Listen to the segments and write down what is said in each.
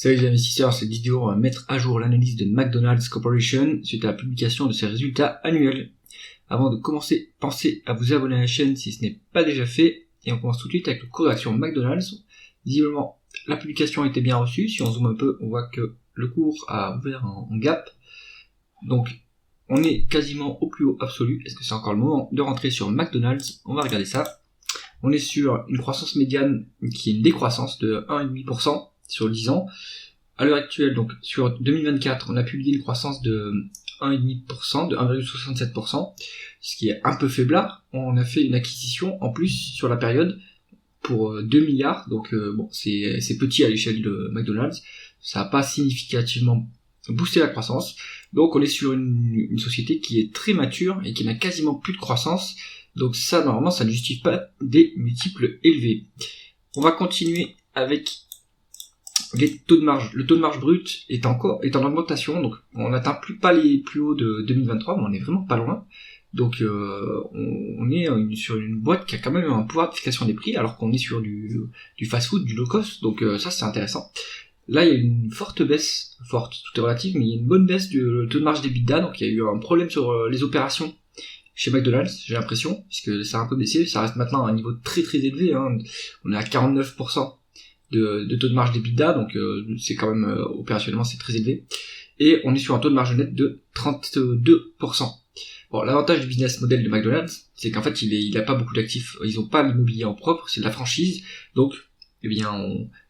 Salut les investisseurs, cette vidéo va mettre à jour l'analyse de McDonald's Corporation suite à la publication de ses résultats annuels. Avant de commencer, pensez à vous abonner à la chaîne si ce n'est pas déjà fait. Et on commence tout de suite avec le cours d'action McDonald's. Visiblement, la publication a été bien reçue. Si on zoome un peu, on voit que le cours a ouvert en gap. Donc, on est quasiment au plus haut absolu. Est-ce que c'est encore le moment de rentrer sur McDonald's? On va regarder ça. On est sur une croissance médiane qui est une décroissance de 1,5% sur 10 ans. À l'heure actuelle, donc sur 2024, on a publié une croissance de 1,5%, de 1,67%, ce qui est un peu faiblard. On a fait une acquisition en plus sur la période pour 2 milliards, donc bon, c'est petit à l'échelle de McDonald's. Ça n'a pas significativement boosté la croissance. Donc on est sur une société qui est très mature et qui n'a quasiment plus de croissance. Donc ça, normalement, ça ne justifie pas des multiples élevés. On va continuer avec les taux de marge. Le taux de marge brut est en augmentation, donc on n'atteint pas les plus hauts de 2023, mais on est vraiment pas loin. Donc on est sur une boîte qui a quand même un pouvoir de fixation des prix, alors qu'on est sur du fast-food, du low-cost, donc ça c'est intéressant. Là il y a une forte baisse, tout est relatif, mais il y a une bonne baisse du taux de marge d'EBITDA, donc il y a eu un problème sur les opérations chez McDonald's, j'ai l'impression, puisque ça a un peu baissé, ça reste maintenant à un niveau très très élevé, hein. On est à 49% de taux de marge d'EBITDA, donc c'est quand même opérationnellement c'est très élevé, et on est sur un taux de marge net de 32%. Bon, l'avantage du business model de McDonald's, c'est qu'en fait il a pas beaucoup d'actifs, ils ont pas l'immobilier en propre, c'est de la franchise, donc eh bien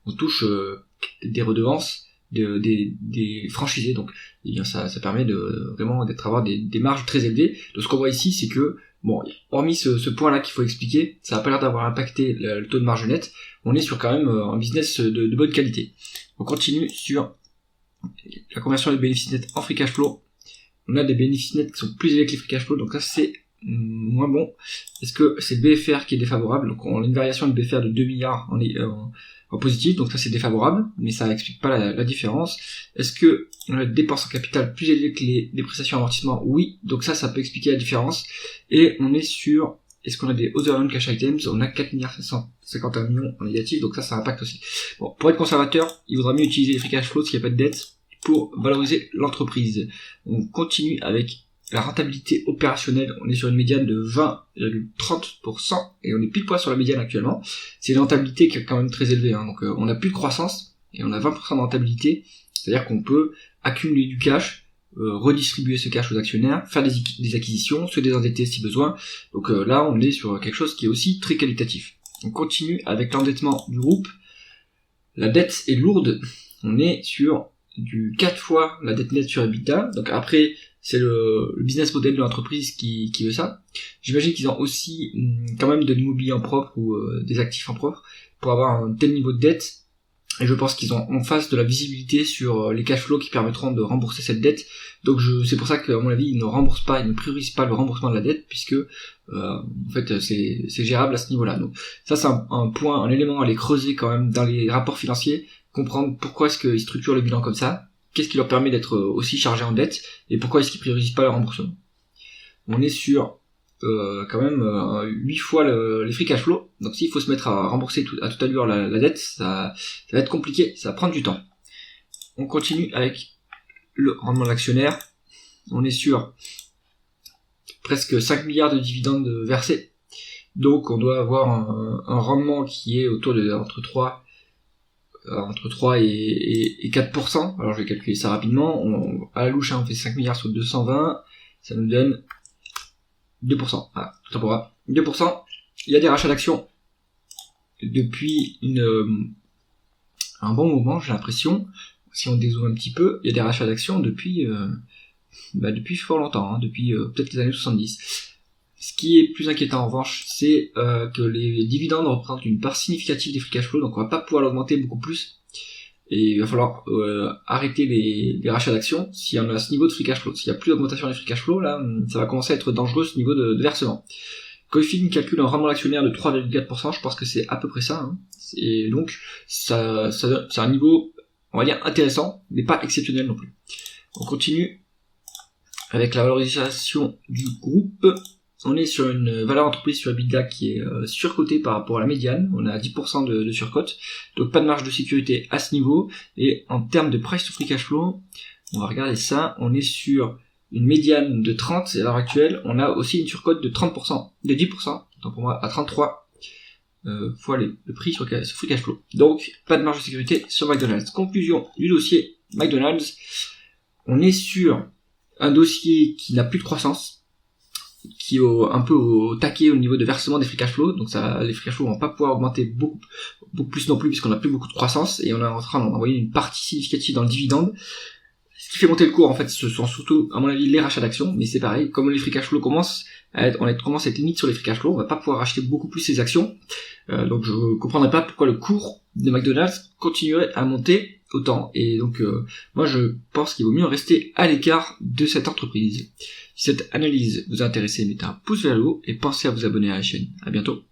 on touche des redevances des franchisés, donc eh bien ça permet de vraiment avoir des marges très élevées. Donc ce qu'on voit ici, c'est que bon, hormis ce point-là qu'il faut expliquer, ça n'a pas l'air d'avoir impacté le taux de marge net. On est sur quand même un business de bonne qualité. On continue sur la conversion des bénéfices nets en free cash flow. On a des bénéfices nets qui sont plus élevés que les free cash flow, donc ça c'est moins bon. Est-ce que c'est le BFR qui est défavorable? Donc on a une variation de BFR de 2 milliards en positif, donc ça c'est défavorable, mais ça explique pas la différence. Est-ce que on a des dépenses en capital plus élevées que les dépreciations et amortissements? Oui, donc ça peut expliquer la différence. Et on est sur, est-ce qu'on a des other non-cash items? On a 4,51 milliards en négatif, donc ça impacte aussi. Bon, pour être conservateur, il vaudra mieux utiliser les free cash flow s'il n'y a pas de dette pour valoriser l'entreprise. On continue avec la rentabilité opérationnelle. On est sur une médiane de 20,30% et on est pile poil sur la médiane actuellement. C'est une rentabilité qui est quand même très élevée, hein. Donc on n'a plus de croissance et on a 20% de rentabilité, c'est-à-dire qu'on peut accumuler du cash, redistribuer ce cash aux actionnaires, faire des acquisitions, se désendetter si besoin. Donc là on est sur quelque chose qui est aussi très qualitatif. On continue avec l'endettement du groupe. La dette est lourde, on est sur du 4 fois la dette nette sur EBITDA. Donc après c'est le business model de l'entreprise qui veut ça. J'imagine qu'ils ont aussi quand même de l'immobilier en propre ou des actifs en propre pour avoir un tel niveau de dette. Et je pense qu'ils ont en face de la visibilité sur les cash flows qui permettront de rembourser cette dette. Donc c'est pour ça qu'à mon avis, ils ne priorisent pas le remboursement de la dette, puisque en fait c'est gérable à ce niveau-là. Donc ça c'est un élément à aller creuser quand même dans les rapports financiers, comprendre pourquoi est-ce qu'ils structurent le bilan comme ça, qu'est-ce qui leur permet d'être aussi chargés en dette, et pourquoi est-ce qu'ils priorisent pas le remboursement. On est sur quand même 8 fois les free cash flow, donc s'il faut se mettre à rembourser à toute allure la dette, ça va être compliqué, ça va prendre du temps. On continue avec le rendement de l'actionnaire. On est sur presque 5 milliards de dividendes versés, donc on doit avoir un rendement qui est autour de entre 3 et 4%. Alors je vais calculer ça rapidement. À la louche, on fait 5 milliards sur 220, ça nous donne 2%. Voilà, tout simplement. 2%. Il y a des rachats d'actions depuis un bon moment, j'ai l'impression. Si on dézoome un petit peu, il y a des rachats d'actions depuis fort longtemps, hein, depuis peut-être les années 70. Ce qui est plus inquiétant en revanche, c'est que les dividendes représentent une part significative des free cash flow, donc on va pas pouvoir l'augmenter beaucoup plus. Et il va falloir arrêter les rachats d'actions si on a ce niveau de free cash flow. S'il n'y a plus d'augmentation des free cash flow, là, ça va commencer à être dangereux ce niveau de versement. Coifin calcule un rendement d'actionnaire de 3,4%, je pense que c'est à peu près ça, hein. Et donc, c'est un niveau, on va dire, intéressant, mais pas exceptionnel non plus. On continue avec la valorisation du groupe. On est sur une valeur entreprise sur EBITDA qui est surcotée par rapport à la médiane. On a 10% de surcote, donc pas de marge de sécurité à ce niveau. Et en termes de price to free cash flow, on va regarder ça. On est sur une médiane de 30 et à l'heure actuelle, on a aussi une surcote de 30%, de 10%, donc pour moi à 33 fois le prix sur free cash flow. Donc pas de marge de sécurité sur McDonald's. Conclusion du dossier McDonald's, on est sur un dossier qui n'a plus de croissance, qui est un peu au taquet au niveau de versement des free cash flow, donc les free cash flow vont pas pouvoir augmenter beaucoup plus non plus puisqu'on n'a plus beaucoup de croissance et on est en train d'envoyer une partie significative dans le dividende. Ce qui fait monter le cours, en fait, ce sont surtout, à mon avis, les rachats d'actions, mais c'est pareil, comme les free cash flow commence à être limite sur les free cash flow, on va pas pouvoir racheter beaucoup plus ces actions, donc je comprendrais pas pourquoi le cours de McDonald's continuerait à monter autant, et donc moi je pense qu'il vaut mieux rester à l'écart de cette entreprise. Si cette analyse vous a intéressé, mettez un pouce vers le haut et pensez à vous abonner à la chaîne. À bientôt.